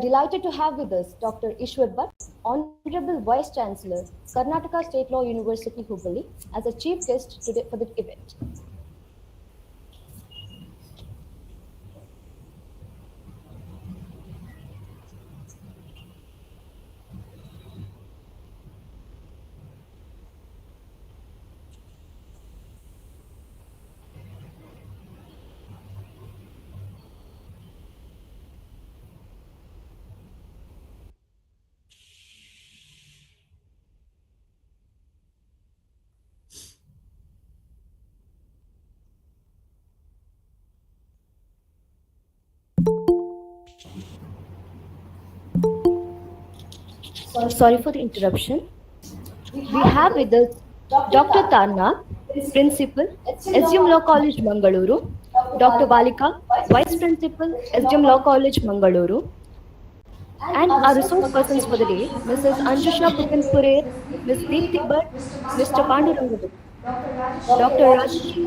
delighted to have with us Dr. Ishwar Bhatt, Honorable Vice Chancellor, Karnataka State Law University, Hubballi, as a chief guest today for the event. Sorry for the interruption. We have with us Dr. Tarna, Principal, SDM Law College, Mangaluru, Dr. Balika, Vice Principal, SDM Law College, Mangaluru, and our resource persons for the day, Mrs. Anjusha Putanpure, Ms. Deepthi Bhatt, Mr. Panduranga, Dr. Rajshri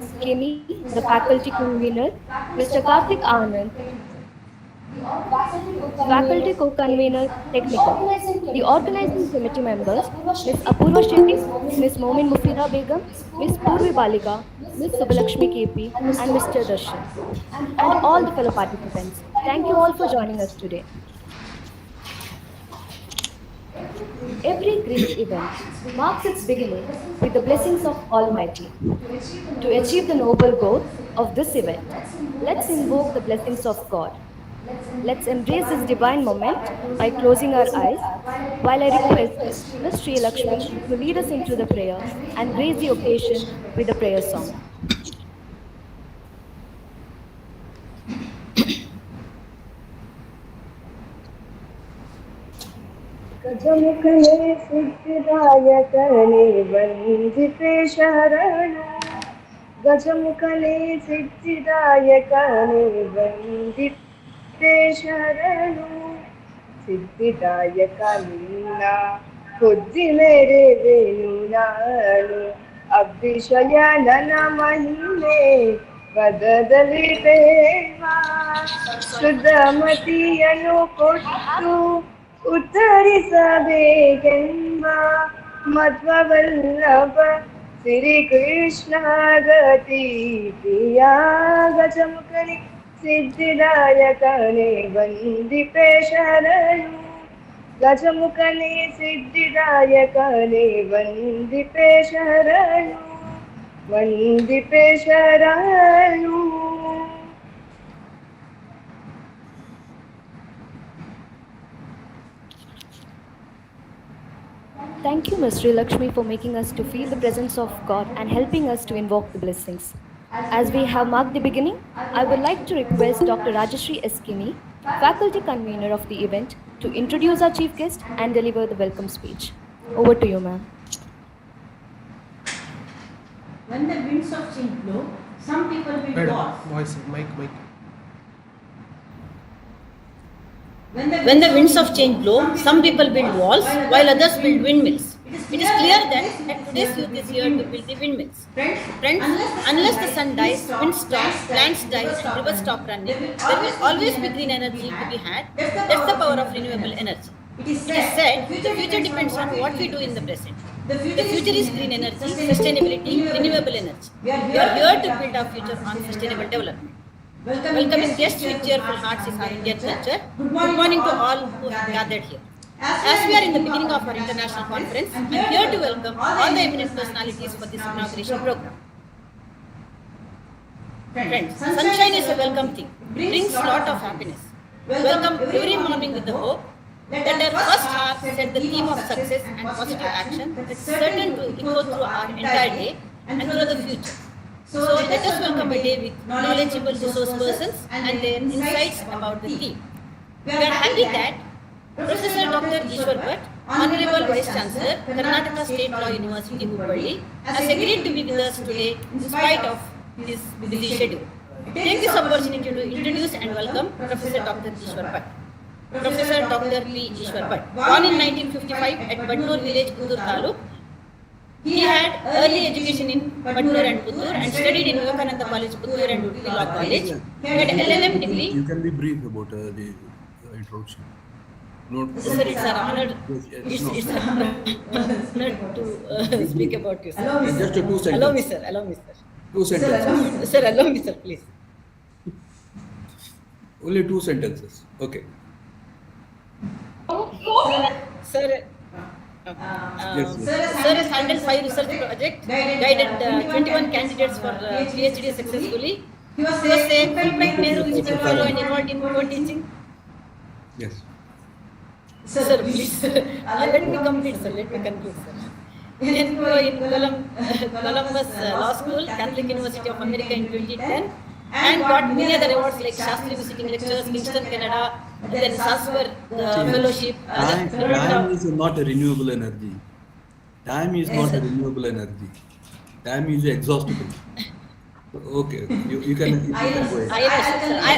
Skemi, the faculty convener, Mr. Karthik Anand, faculty co-convener technical. The organizing committee members, Ms. Apurva Shetty, Ms. Momin Mufida Begum, Ms. Purvi Balika, Ms. Subbalakshmi KP, and Mr. Darshan, and all the fellow participants. Thank you all for joining us today. Every great event marks its beginning with the blessings of Almighty. To achieve the noble goal of this event, let's invoke the blessings of God. Let's embrace this divine moment by closing our eyes while I request Ms. Sri Lakshmi to lead us into the prayer and grace the occasion with a prayer song. ಗಜಮುಖನೇ ಸಿದ್ಧಿದಾಯಕನೇ ವಂದಿತೆ ಶರಣು ಗಜಮುಖನೇ ಸಿದ್ಧಿದಾಯಕನೇ ವಂದಿತೆ ಶರಣು ಸಿದ್ಧಿದಾಯಕ ನಿನ್ನ ಬುದ್ಧಿ ಮೇರೆವೆನು ನಾನು ಅಭಿಷಯನ ಮಹಿಮೆ ಪದದಲ್ಲಿ ದೇವ ಶುದ್ಧಮತಿಯನ್ನು ಕೊಟ್ಟು ಉತ್ತರಿಸಬೇಕೆಂಬ ಮಧ್ವವಲ್ಲಭ ಶ್ರೀ ಕೃಷ್ಣ ಗತಿ ಪ್ರಿಯ ಗಜಮುಖನೇ ಸಿದ್ಧಿದಾಯಕನೇ ವಂದಿಪೆ ಶರಣು ಗಜಮುಖನೇ ಸಿದ್ಧಿದಾಯಕನೇ ವಂದಿಪೆ ಶರಣು ವಂದಿಪೆ ಶರಣು. Thank you, Ms. Sri Lakshmi, for making us to feel the presence of God and helping us to invoke the blessings. As we have marked the beginning, I would like to request Dr. Rajshri Skemi, faculty convener of the event, to introduce our chief guest and deliver the welcome speech. Over to you, ma'am. When the winds of change blow, some people will walk. Mic. When the winds of change blow, some people build walls while others build windmills. It is clear that today's youth is here to build the windmills. Friends, unless the sun dies, winds stop, plants die, and rivers stop running, there will always be green energy to be had. That's the power of renewable energy. It is said the future depends on what we do in the present. The future is green energy, sustainability, renewable energy. We are here to build our future on sustainable development. Welcoming guests with cheerful hearts is our Indian culture. Good morning to all who have gathered here. As we are in the beginning of our international conference, I am here to welcome all the eminent personalities for this inauguration program. Friends, sunshine is a welcome thing, brings lot of happiness. Welcome every morning with the hope that our first hour set the theme of success and positive action that's certain to echo through our entire day and through the future. So let us welcome a day with knowledgeable resource persons and their insights about the theme. We are happy that Professor Dr. Ishwar Bhatt, Honorable Vice Chancellor, Karnataka State Law University, Hubballi, has agreed to be with us today in spite of his busy schedule. Take this opportunity to introduce and welcome Professor Dr. Ishwar Bhatt. Professor Dr. P. Ishwar Bhatt, born in 1955 at Badnur village, Puttur Taluk. He had early education in Badnur and Puttur and studied in Vivekananda College, Puttur and Udupi Law College. He had LLM degree. You can be brief about introduction. No, Sir, it's an honor. yes, no. It's an honor to speak about you, sir. Please, Just a two sir. Allow me, sentences. sir. Allow me, sir. Two sentences. Sir, allow me, sir, please. Only two sentences. Okay. Sir, Yes. sir has handled 5 research projects, guided 21 candidates for PhD successfully. He was a Fulbright Nehru Institute Fellow and involved in co-teaching. Yes. Sir, please, let me complete, sir. Let me conclude, sir. In Columbus Law School, Catholic University of America in 2010, and got many other awards like Shastri Visiting Lectures, Kingston, Canada, then Saswar Fellowship. Time is not a renewable energy. Time is not a renewable energy. Time is exhaustible. Okay, you can go ahead.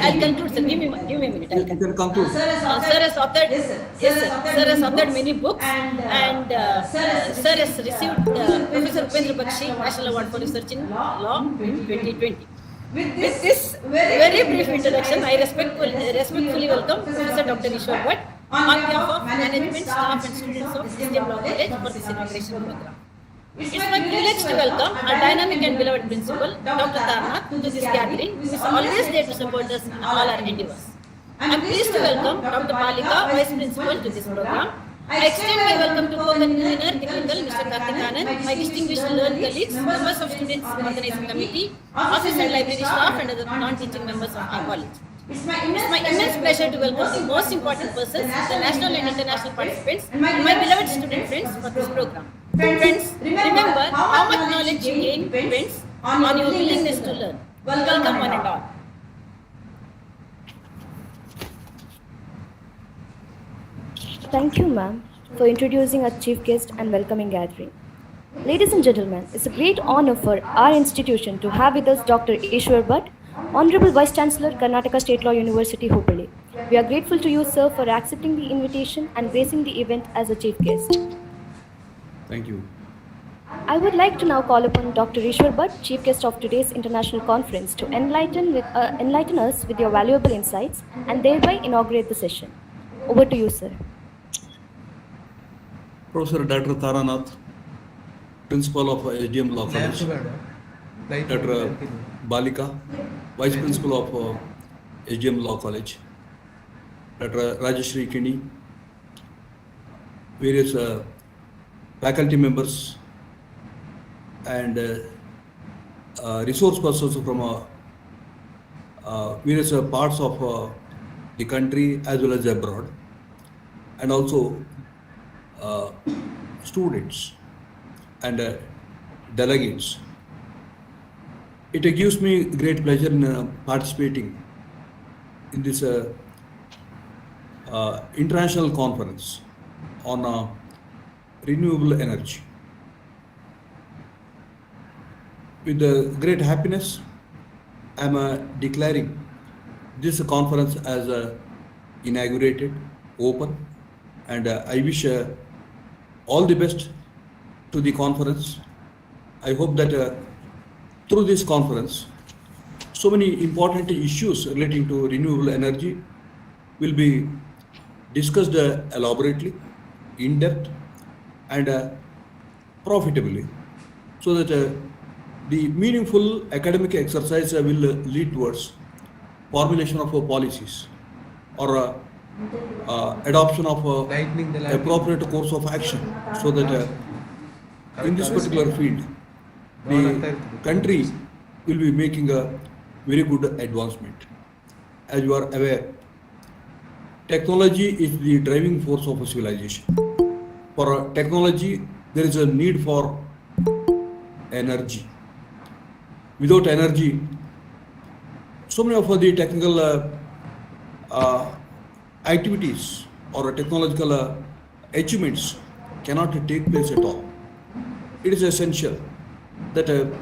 I'll conclude, sir. Give me a minute. I'll You conclude. can conclude. Sir has authored, yes, sir. Sir has authored many books, and sir has received Professor Upendra Bakshi National Award for Research in Law in 2020. With this very brief introduction, I respectfully welcome Professor Dr. Ishwar Bhatt on behalf of management, staff, and students of SDM Law College for this inauguration program. It's my privilege to welcome our dynamic and beloved principal, Dr. Tarnath, to this gathering, who is always there to support us in all our endeavors. I am pleased to welcome Dr. Balika, Vice Principal, to this program. I extend my welcome to co-convener technical Mr. Karthik Anand, my distinguished learned colleagues, members of students organizing committee, office and library staff, and other non-teaching members of our college. It's my immense pleasure to welcome the most important persons, the national and international participants, and my beloved student friends for this program. Friends, remember how much knowledge you gain depends on your willingness to learn. Welcome one and all. Thank you, ma'am, for introducing our chief guest and welcoming gathering. Ladies and gentlemen, it's a great honor for our institution to have with us Dr. Ishwar Bhatt, Honorable Vice Chancellor, Karnataka State Law University, Hubballi. We are grateful to you, sir, for accepting the invitation and gracing the event as a chief guest. Thank you. I would like to now call upon Dr. Ishwar Bhatt, chief guest of today's international conference, to enlighten us with your valuable insights and thereby inaugurate the session. Over to you, sir. Professor Dr. Taranath, Principal of SDM Law College. Dr. Balika, Vice Principal of SDM Law College. Dr. Rajeshri Kini, various faculty members and resource persons from various parts of the country as well as abroad, and also students and delegates. It gives me great pleasure in participating in this international conference on renewable energy. With great happiness, I am declaring this conference as inaugurated, open, and I wish all the best to the conference. I hope that through this conference, so many important issues relating to renewable energy will be discussed elaborately, in depth, and profitably, so that the meaningful academic exercise will lead towards formulation of policies or adoption of appropriate course of action, so that in this particular field, the country will be making a very good advancement. As you are aware, technology is the driving force of civilization. For technology, there is a need for energy. Without energy, so many of the technical activities or technological achievements cannot take place at all. It is essential that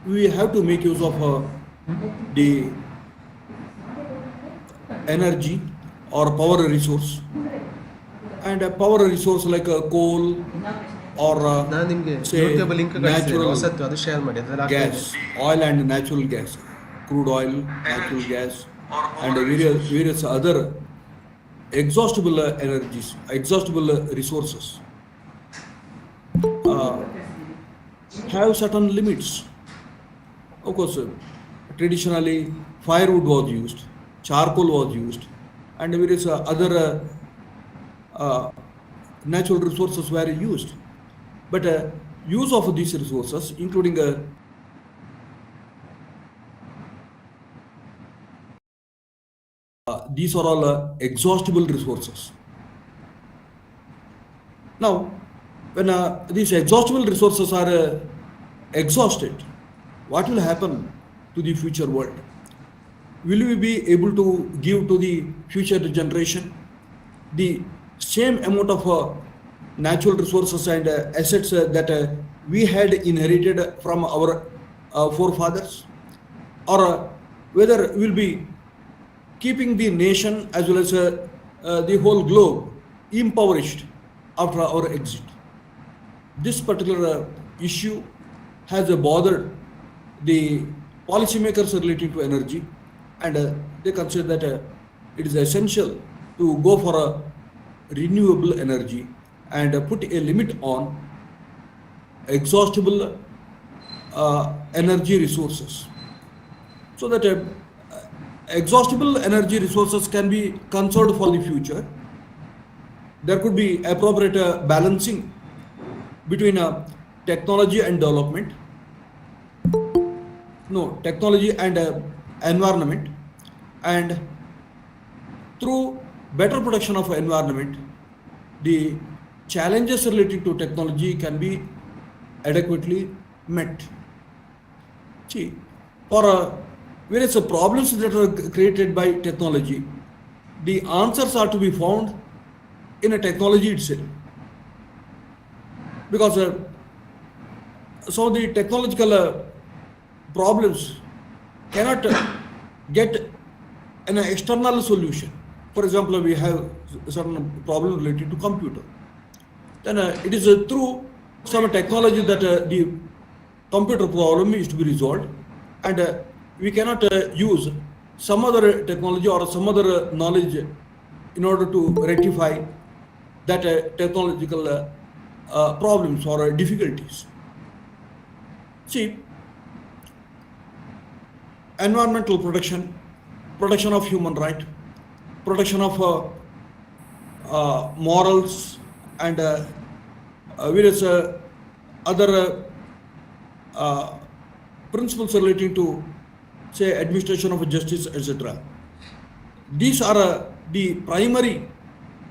we have to make use of the energy or power resource, and a power resource like coal or say natural gas, oil and natural gas, crude oil, natural gas, and various other exhaustible energies, exhaustible resources uh, have certain limits. Of course, traditionally firewood was used, charcoal was used, and various other uh, natural resources were used. But use of these resources, including these are all exhaustible resources. Now, when these exhaustible resources are exhausted, what will happen to the future world? Will we be able to give to the future generation the same amount of natural resources and assets that we had inherited from our forefathers? Or whether we'll be keeping the nation as well as the whole globe impoverished after our exit? This particular issue has bothered the policymakers relating to energy, and they consider that it is essential to go for a renewable energy and put a limit on exhaustible energy resources, so that exhaustible energy resources can be conserved for the future. There could be appropriate balancing between technology and development, no, technology and environment, and through better protection of environment, the challenges related to technology can be adequately met. See, for various problems that are created by technology, the answers are to be found in a technology itself. Because so the technological problems cannot get an external solution. For example, we have a certain problem related to computer. Then it is through some technology that the computer problem is to be resolved, and we cannot use some other technology or some other knowledge in order to rectify that technological problems or difficulties. See, environmental protection, protection of human right, protection of morals, and various other principles relating to, say, administration of justice, etc. These are the primary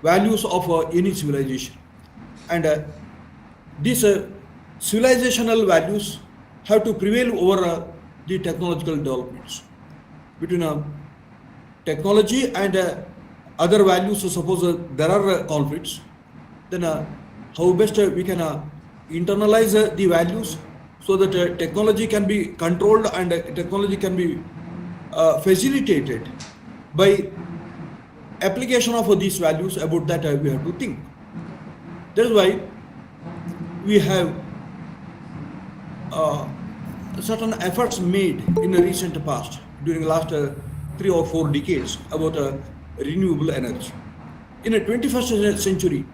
values of any civilization, and these civilizational values have to prevail over the technological developments. Between technology and other values, suppose there are conflicts, then how best we can internalize the values so that technology can be controlled and technology can be facilitated by application of these values. About that we have to think. That is why we have certain efforts made in the recent past, during the last 3 or 4 decades, about renewable energy. In the 21st century,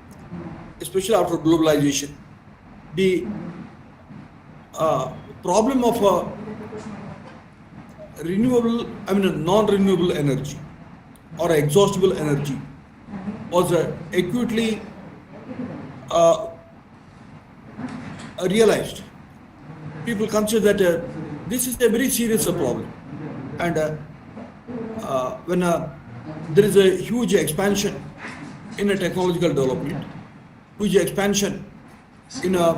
especially after globalization, the problem of non-renewable energy or exhaustible energy was acutely realized. People consider that this is a very serious problem, and when there is a huge expansion in a technological development, huge expansion in a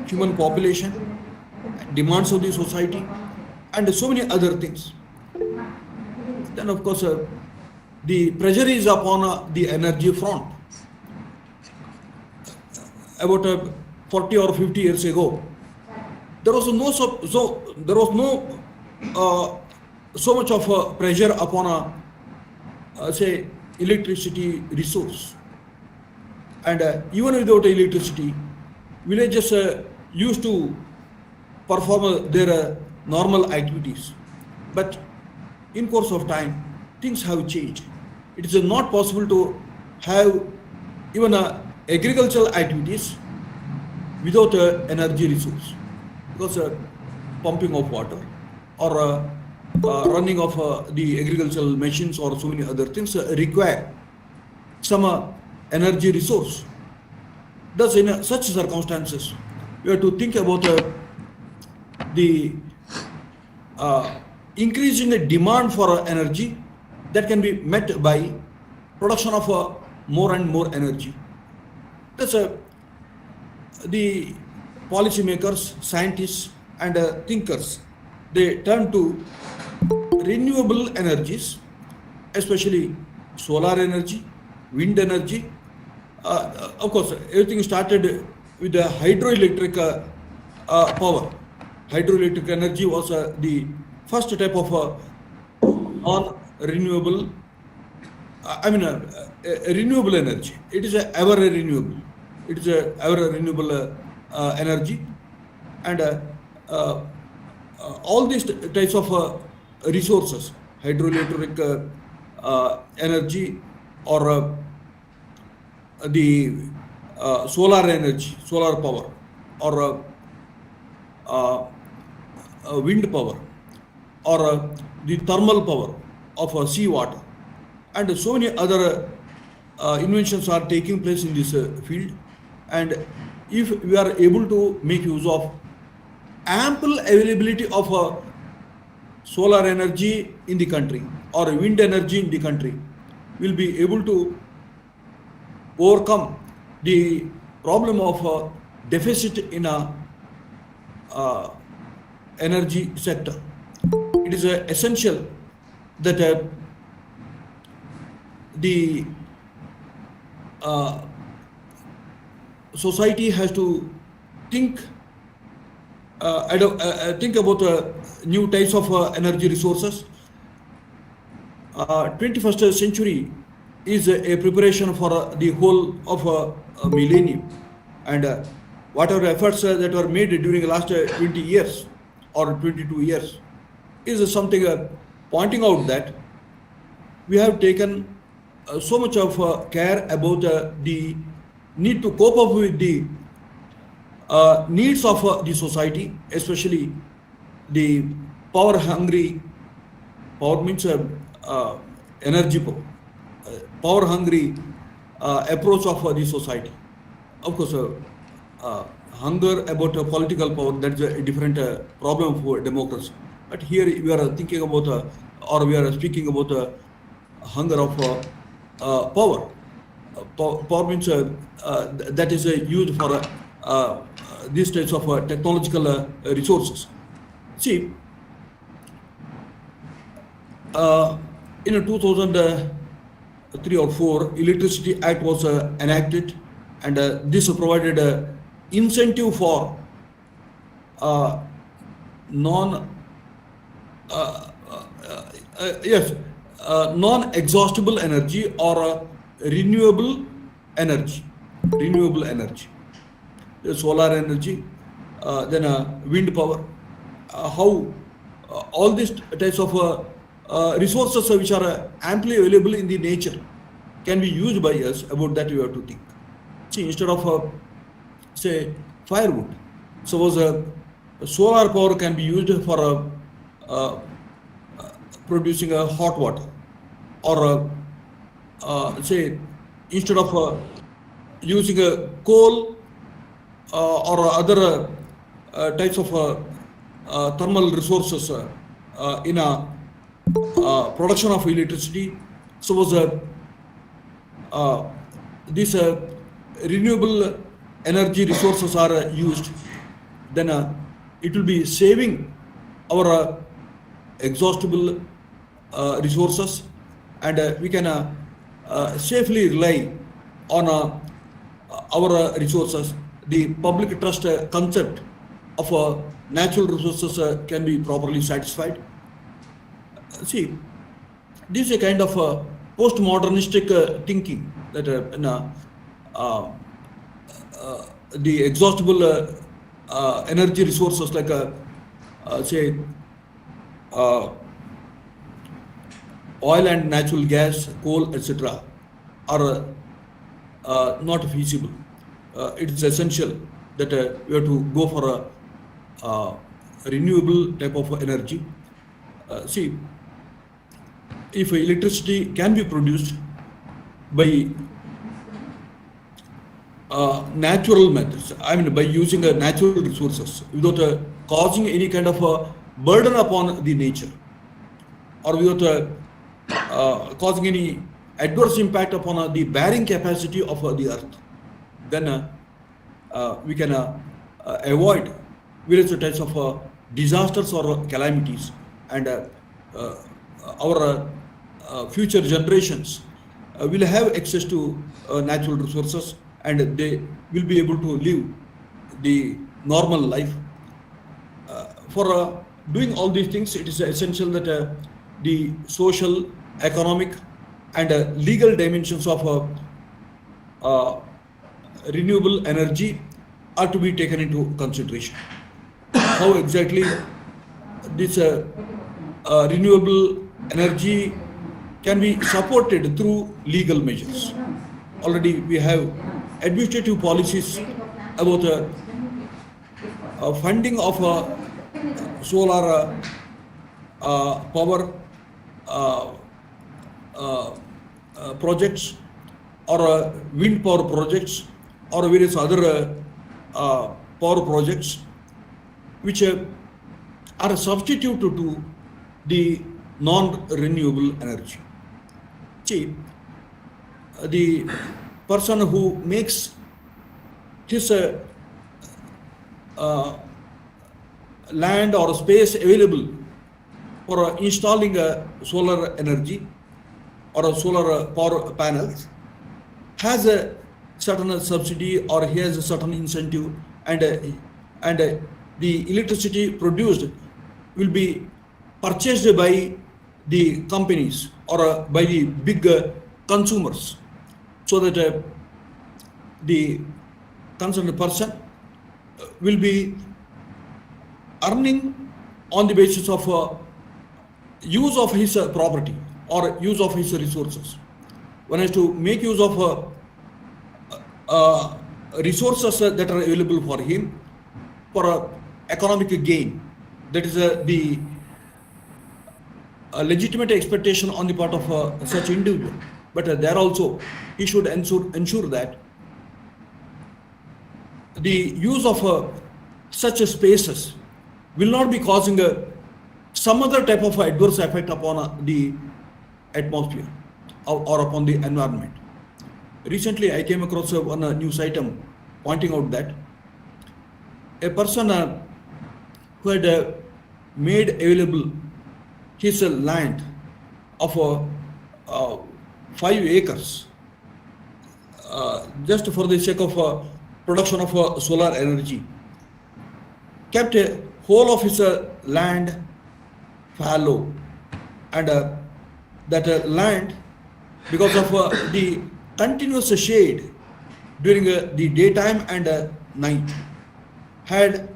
human population, demands of the society, and so many other things, then of course the pressure is upon the energy front. About 40 or 50 years ago, there was no so much of pressure upon say electricity resource, and even without electricity, villages used to perform their normal activities. But in course of time, things have changed. It is not possible to have even agricultural activities without energy resource, because pumping of water or running of the agricultural machines or so many other things require some energy resource. Thus, in such circumstances, we have to think about the increasing demand for energy that can be met by production of more and more energy. Thus, the policymakers, scientists, and thinkers, they turn to renewable energies, especially solar energy, wind energy. Of course, everything started with the hydroelectric power. Hydroelectric energy was the first type of non-renewable, renewable energy. It is ever renewable. It is ever renewable energy, and all these types of resources, hydroelectric energy, or the solar energy, solar power, or wind power, or the thermal power of seawater, and so many other inventions are taking place in this field. And if we are able to make use of ample availability of solar energy in the country or wind energy in the country, we'll be able to overcome the problem of deficit in a energy sector. It is essential that the society has to think think about new types of energy resources. 21st century is a preparation for the whole of a millennium, and whatever efforts that were made during the last 20 years or 22 years is something pointing out that we have taken so much of care about the need to cope up with the needs of the society, especially the power hungry. Power means energy power. Power hungry approach of the society. Of course, hunger about political power, that's a different problem for democracy. But here we are thinking about, or we are speaking about hunger of power. Power means that is used for these types of technological resources. See, in 2003 or 4, Electricity Act was enacted, and this provided incentive for non-exhaustible energy or renewable energy. Solar energy, then wind power. How all these types of resources which are amply available in the nature can be used by us. About that we have to think. See, instead of say firewood, suppose solar power can be used for producing hot water, or say instead of using coal or other types of thermal resources in a production of electricity, suppose these renewable energy resources are used, then it will be saving our exhaustible resources, and we can safely rely on our resources. The public trust concept of natural resources can be properly satisfied. See, this is a kind of postmodernistic thinking that the exhaustible energy resources like say oil and natural gas, coal, etc., are not feasible. It is essential that we have to go for a renewable type of energy. See, if electricity can be produced by natural methods, I mean by using natural resources without causing any kind of a burden upon the nature, or without causing any adverse impact upon the bearing capacity of the earth, then we can avoid various types of disasters or calamities, and our future generations will have access to natural resources, and they will be able to live the normal life. For doing all these things, it is essential that the social, economic, and legal dimensions of renewable energy are to be taken into consideration. How exactly this renewable energy can be supported through legal measures? Already we have administrative policies about funding of solar power projects, or wind power projects, or various other power projects which are a substitute to the non-renewable energy. See, the person who makes his land or space available for installing solar energy or solar power panels has a certain subsidy, or he has a certain incentive, and the electricity produced will be purchased by the companies or by the big consumers, so that the concerned person will be earning on the basis of use of his property or use of his resources. One has to make use of resources that are available for him for economic gain. That is the legitimate expectation on the part of such individual. But there also he should ensure that the use of such spaces will not be causing some other type of adverse effect upon the atmosphere or upon the environment. Recently, I came across one news item pointing out that a person who had made available his land of 5 acres just for the sake of production of solar energy, kept a whole of his land fallow, and that land, because of the continuous shade during the daytime and night, had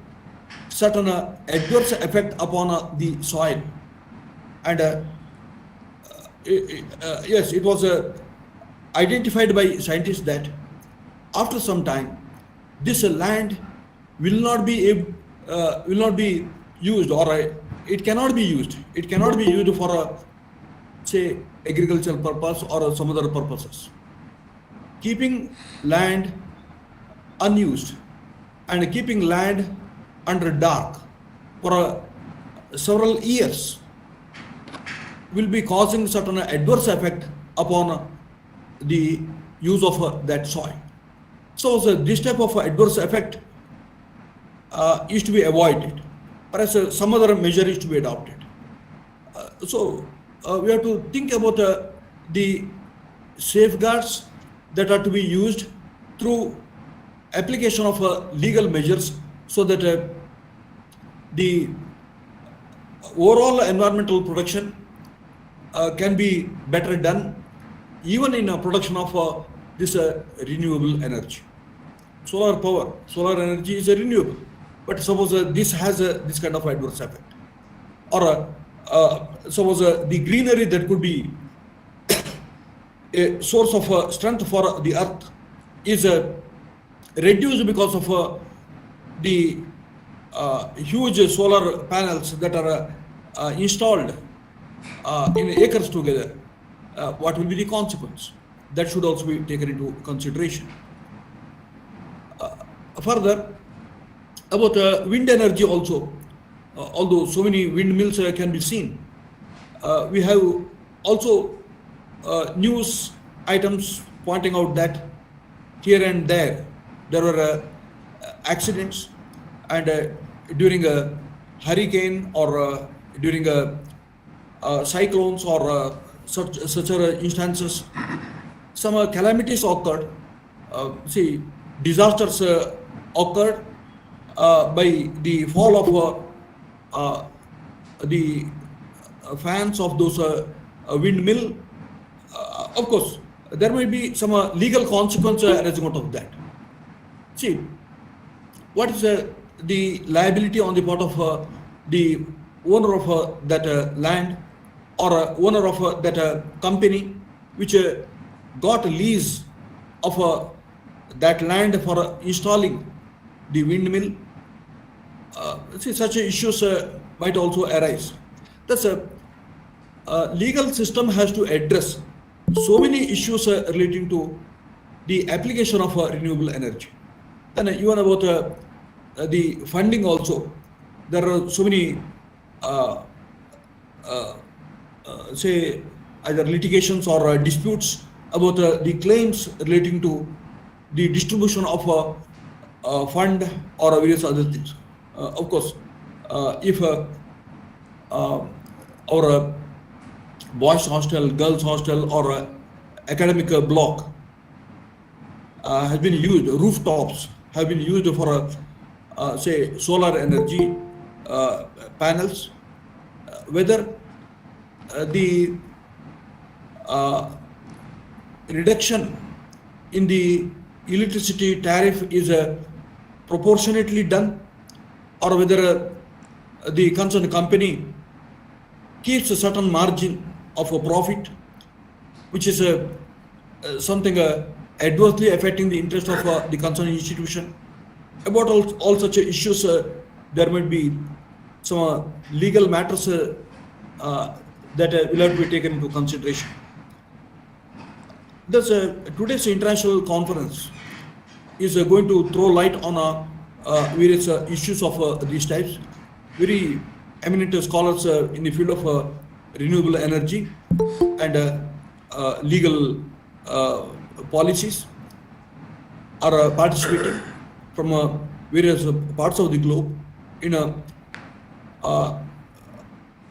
certain adverse effect upon the soil, and yes, it was identified by scientists that after some time this land will not be used, or it cannot be used. It cannot be used for say agricultural purpose or some other purposes. Keeping land unused and keeping land under dark for several years will be causing certain adverse effect upon the use of that soil. So this type of adverse effect is to be avoided, whereas some other measure is to be adopted. So we have to think about the safeguards that are to be used through application of legal measures, so that the overall environmental protection can be better done, even in production of this renewable energy. Solar power, solar energy is renewable, but suppose this has this kind of adverse effect, or suppose the greenery that could be a source of strength for the earth is reduced because of the huge solar panels that are installed in acres together. What will be the consequence? That should also be taken into consideration. Further, about wind energy also, although so many windmills can be seen, we have also news items pointing out that here and there were accidents, and during a hurricane or during cyclones or such instances, some calamities occurred. See, disasters occurred by the fall of the fans of those windmill. Of course, there may be some legal consequence arising out of that. See, what is the liability on the part of the owner of that land, or owner of that company which got a lease of that land for installing the windmill? See, such issues might also arise. That's a legal system has to address so many issues relating to the application of renewable energy. And even about the funding also, there are so many say either litigations or disputes about the claims relating to the distribution of a fund or various other things. Of course, if our boys hostel, girls hostel, or academic block has been used, rooftops have been used for say solar energy panels, whether the reduction in the electricity tariff is proportionately done, or whether the concerned company keeps a certain margin of a profit, which is something adversely affecting the interest of the concerned institution. About all such issues, there might be some legal matters that will have to be taken into consideration. Thus, today's international conference is going to throw light on various issues of these types. Very eminent scholars in the field of renewable energy and legal policies are participating from various parts of the globe. In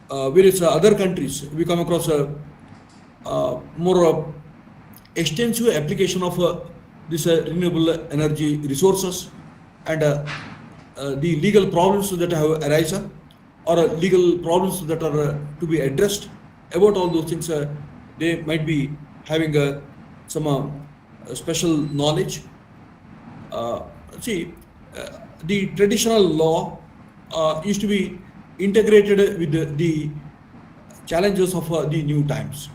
various other countries, we come across more extensive application of this renewable energy resources, and the legal problems that have arisen, or legal problems that are to be addressed. About all those things, they might be having some special knowledge. See, the traditional law used to be integrated with the challenges of the new times.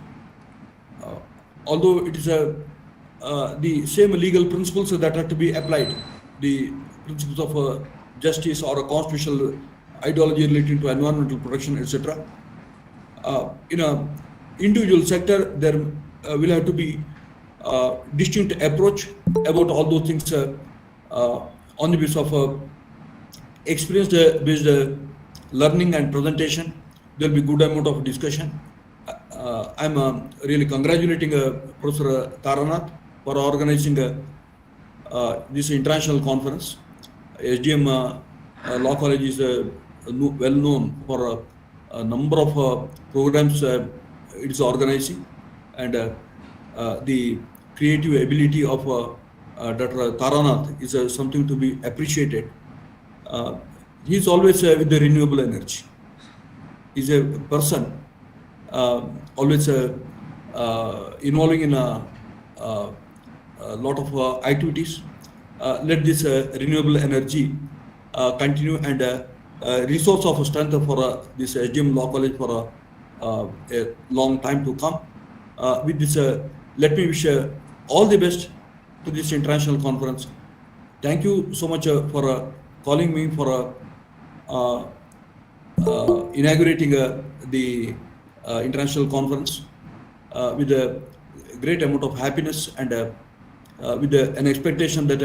Although it is the same legal principles that are to be applied, the principles of justice or a constitutional ideology relating to environmental protection, etc. In a individual sector, there will have to be distinct approach about all those things on the basis of experience-based learning and presentation. There will be good amount of discussion. I'm really congratulating Professor Taranath for organizing this international conference. SDM Law College is well known for a number of programs it is organizing, and the creative ability of Dr. Taranath is something to be appreciated. He is always with the renewable energy. He is a person always involving in a lot of activities. Let this renewable energy continue, and resource of strength for this SDM Law College for a long time to come. With this, let me wish all the best to this international conference. Thank you so much for calling me for inaugurating the international conference with a great amount of happiness and with an expectation that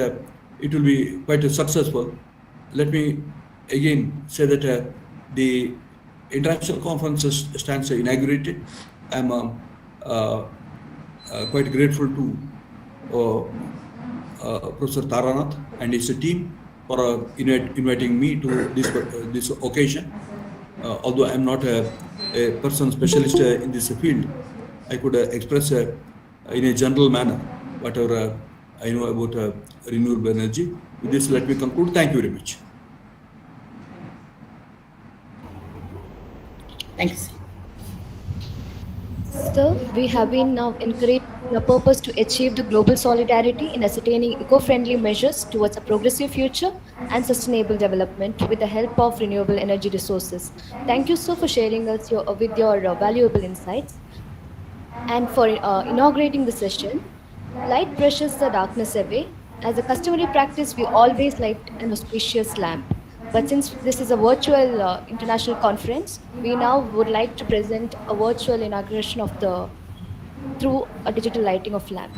it will be quite successful. Let me again say that the international conference stands inaugurated. I'm quite grateful to Professor Taranath and his team for inviting me to this occasion. Although I'm not a person specialist in this field, I could express in a general manner whatever I know about renewable energy. With this, let me conclude. Thank you very much. Thank you, sir. Sir, we have been now encouraging a purpose to achieve the global solidarity in ascertaining eco-friendly measures towards a progressive future and sustainable development with the help of renewable energy resources. Thank you, sir, for sharing us with your valuable insights and for inaugurating the session. Light brushes the darkness away. As a customary practice, we always light an auspicious lamp. But since this is a virtual international conference, we now would like to present a virtual inauguration of the through a digital lighting of lamp.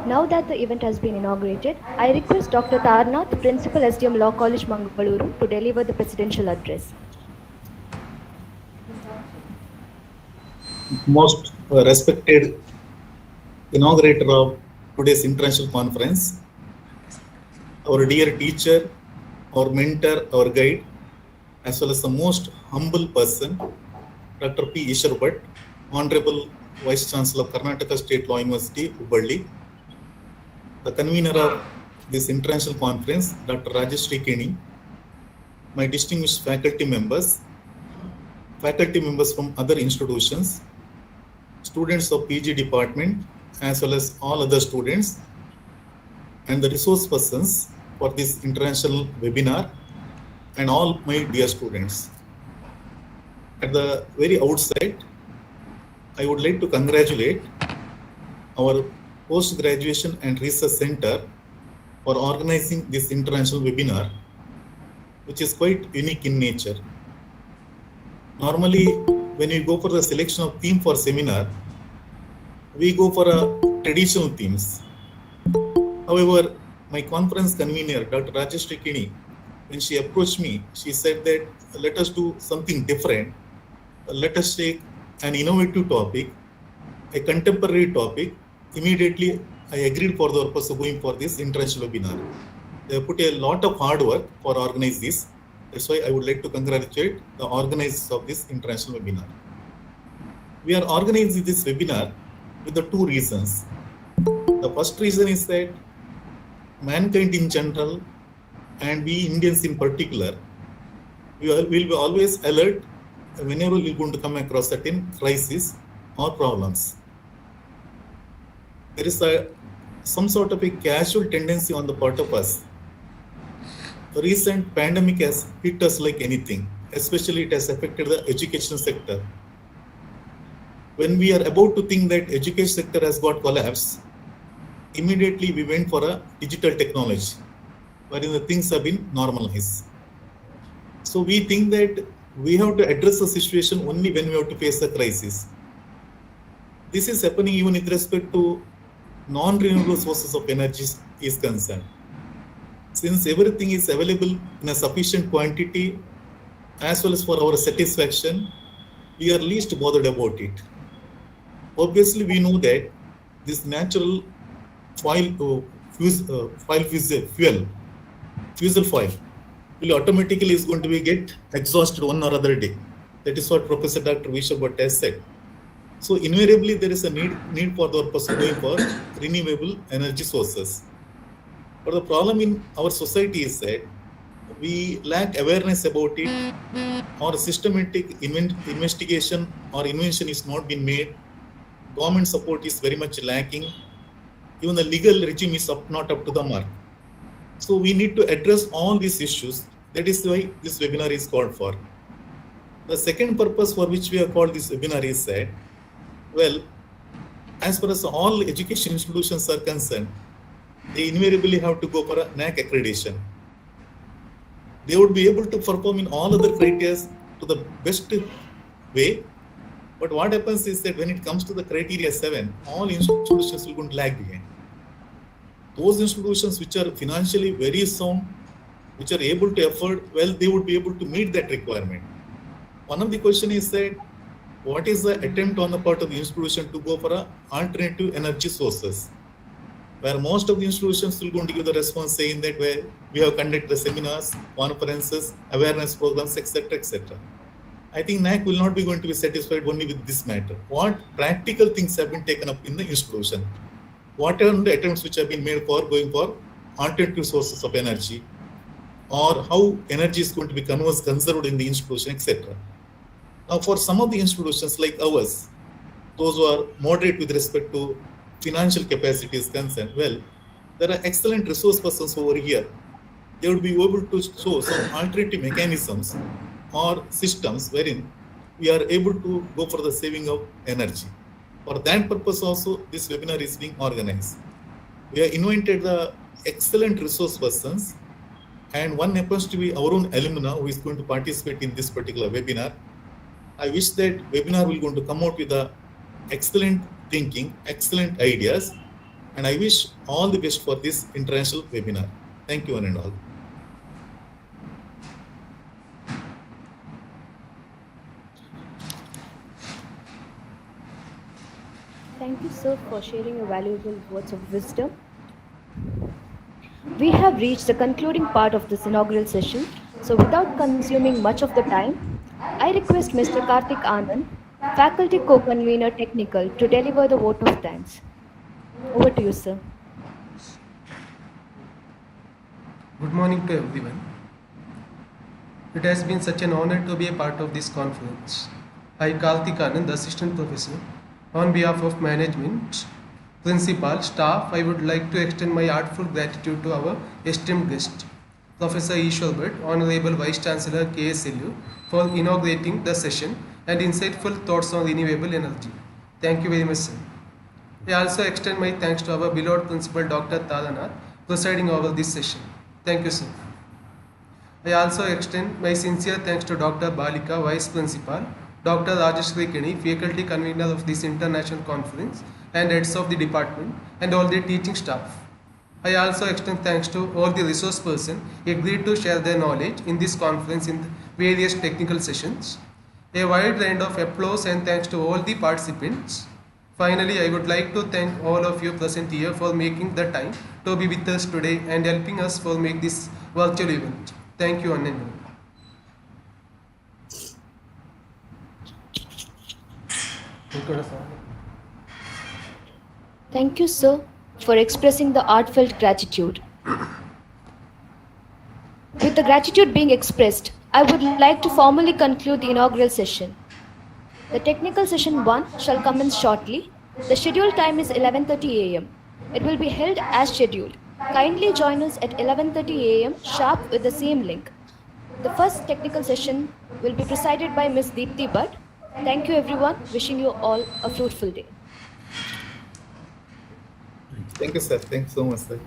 Now that the event has been inaugurated, I request Dr. Tarnath, Principal SDM Law College, Mangaluru, to deliver the presidential address. Most respected inaugurator of today's international conference, our dear teacher, our mentor, our guide, as well as the most humble person, Dr. P. Ishar Bhatt, Honorable Vice Chancellor of Karnataka State Law University, Hubballi, the convener of this international conference, Dr. Rajesh Keni, my distinguished faculty members from other institutions, students of PG department, as well as all other students, and the resource persons for this international webinar, and all my dear students. At the very outset, I would like to congratulate our Post-Graduation and Research Center for organizing this international webinar, which is quite unique in nature. Normally, when we go for the selection of theme for seminar, we go for traditional themes. However, my conference convener, Dr. Rajesh Keni, when she approached me, she said that let us do something different. Let us take an innovative topic, a contemporary topic. Immediately, I agreed for the purpose of going for this international webinar. They have put a lot of hard work for organizing this. That's why I would like to congratulate the organizers of this international webinar. We are organizing this webinar with the two reasons. The first reason is that mankind in general, and we Indians in particular, will be always alert whenever we're going to come across certain crises or problems. There is some sort of a casual tendency on the part of us. The recent pandemic has hit us like anything, especially it has affected the education sector. When we are about to think that education sector has got collapsed, immediately we went for a digital technology, wherein the things have been normalized. So we think that we have to address the situation only when we have to face the crisis. This is happening even with respect to non-renewable sources of energy is concerned. Since everything is available in a sufficient quantity as well as for our satisfaction, we are least bothered about it. Obviously, we know that this natural fusel foil will automatically is going to be get exhausted one or other day. That is what Professor Dr. Vishabhat has said. So invariably there is a need for the purpose of going for renewable energy sources. But the problem in our society is that we lack awareness about it, or systematic investigation or invention is not being made. Government support is very much lacking. Even the legal regime is not up to the mark. So we need to address all these issues. That is why this webinar is called for. The second purpose for which we have called this webinar is that, well, as far as all education institutions are concerned, they invariably have to go for a NAC accreditation. They would be able to perform in all other criteria to the best way. But what happens is that when it comes to the criteria 7, all institutions will going to lag behind. Those institutions which are financially very sound, which are able to afford, well, they would be able to meet that requirement. One of the question is that, what is the attempt on the part of the institution to go for alternative energy sources? Where most of the institutions will going to give the response saying that where we have conducted seminars, conferences, awareness programs, etc., etc. I think NAC will not be going to be satisfied only with this matter. What practical things have been taken up in the institution? What are the attempts which have been made for going for alternative sources of energy, or how energy is going to be conserved in the institution, etc. Now, for some of the institutions like ours, those who are moderate with respect to financial capacity is concerned, well, there are excellent resource persons over here. They would be able to show some alternative mechanisms or systems wherein we are able to go for the saving of energy. For that purpose also, this webinar is being organized. We have invited the excellent resource persons, and one happens to be our own alumna who is going to participate in this particular webinar. I wish that webinar will going to come out with a excellent thinking, excellent ideas, and I wish all the best for this international webinar. Thank you one and all. Thank you, sir, for sharing your valuable words of wisdom. We have reached the concluding part of this inaugural session, so without consuming much of the time, I request Mr. Karthik Anand, Faculty Co-Convener Technical, to deliver the vote of thanks. Over to you, sir. Good morning to everyone. It has been such an honor to be a part of this conference. I, Karthik Anand, the Assistant Professor, on behalf of management, principal, staff, I would like to extend my heartful gratitude to our esteemed guest, Professor Ishwar Bhatt, Honorable Vice Chancellor KSLU, for inaugurating the session and insightful thoughts on renewable energy. Thank you very much, sir. I also extend my thanks to our beloved Principal Dr. Taranath, presiding over this session. Thank you, sir. I also extend my sincere thanks to Dr. Balika, Vice Principal, Dr. Rajeshri Kini, Faculty Convener of this international conference, and heads of the department, and all the teaching staff. I also extend thanks to all the resource persons agreed to share their knowledge in this conference in various technical sessions. A wide range of applause and thanks to all the participants. Finally, I would like to thank all of you present here for making the time to be with us today and helping us for make this virtual event. Thank you, Anand. Thank you, sir, for expressing the heartfelt gratitude. With the gratitude being expressed, I would like to formally conclude the inaugural session. The technical session 1 shall commence shortly. The scheduled time is 11:30 a.m. It will be held as scheduled. Kindly join us at 11:30 a.m. sharp with the same link. The first technical session will be presided by Ms. Deepthi Bhatt. Thank you, everyone. Wishing you all a fruitful day. Thank you, sir. Thanks so much, sir.